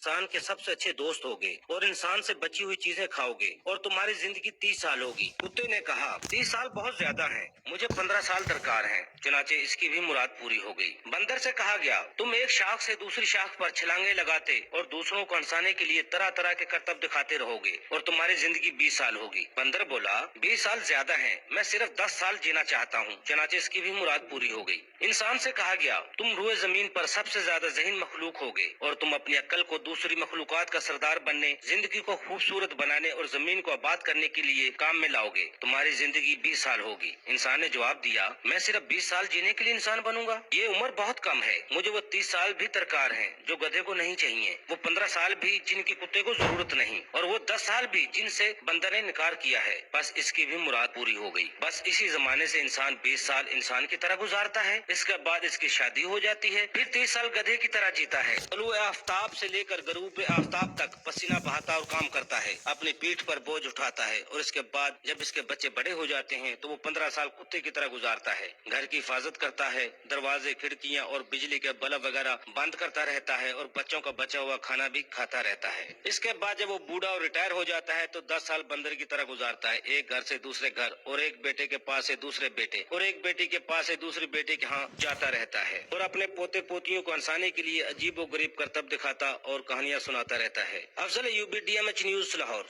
इंसान के सबसे अच्छे दोस्त होगे और इंसान से बची हुई चीजें खाओगे और तुम्हारी जिंदगी 30 साल होगी। कुत्ते ने कहा 30 साल बहुत ज्यादा हैं, मुझे 15 साल दरकार हैं। चुनाचे इसकी भी मुराद पूरी हो गई। बंदर से कहा गया तुम एक शाख से दूसरी शाख पर छलांगे लगाते और दूसरों को हंसाने के लिए तरह तरह के करतब दिखाते रहोगे और तुम्हारी जिंदगी 20 साल होगी। बंदर बोला 20 साल ज्यादा है, मैं सिर्फ 10 साल जीना चाहता हूँ। चुनाचे इसकी भी मुराद पूरी हो गई। इंसान से कहा गया तुम रुए जमीन पर सबसे ज्यादा ज़हीन मखलूक होगे और तुम अपनी अक्ल को दूसरी मखलूकात का सरदार बनने, जिंदगी को खूबसूरत बनाने और जमीन को आबाद करने के लिए काम में लाओगे। तुम्हारी जिंदगी 20 साल होगी। इंसान ने जवाब दिया मैं सिर्फ 20 साल जीने के लिए इंसान बनूंगा, ये उम्र बहुत कम है। मुझे वो 30 साल भी दरकार हैं जो गधे को नहीं चाहिए, वो 15 साल भी जिनकी कुत्ते को जरूरत नहीं, और वो 10 साल भी जिनसे बंदर ने इनकार किया है। बस इसकी भी मुराद पूरी हो गई। बस इसी जमाने से इंसान 20 साल इंसान की तरह गुजारता है। इसके बाद इसकी शादी हो जाती है, फिर 30 साल गधे की तरह जीता है। तलुए आफ्ताब से लेकर गरूब आफ्ताब तक पसीना बहाता और काम करता है, अपनी पीठ पर बोझ उठाता है, और इसके बाद जब इसके बच्चे बड़े हो जाते हैं तो वो 15 साल कुत्ते की तरह गुजारता है। घर की हिफाजत करता है, दरवाजे, खिड़कियां और बिजली के बल्ब वगैरह बंद करता रहता है और बच्चों का बचा हुआ खाना भी खाता रहता है। इसके बाद जब वो बूढ़ा और रिटायर हो जाता है तो 10 साल बंदर की तरह गुजारता है, एक घर से दूसरे घर और एक बेटे के पास से दूसरे बेटे और एक बेटी के पास से दूसरे बेटे के यहाँ जाता रहता है और अपने पोते पोतियों को हंसाने के लिए अजीब व गरीब करतब दिखाता और कहानियां सुनाता रहता है। Afzal Ayyubi, DMH news, Lahore.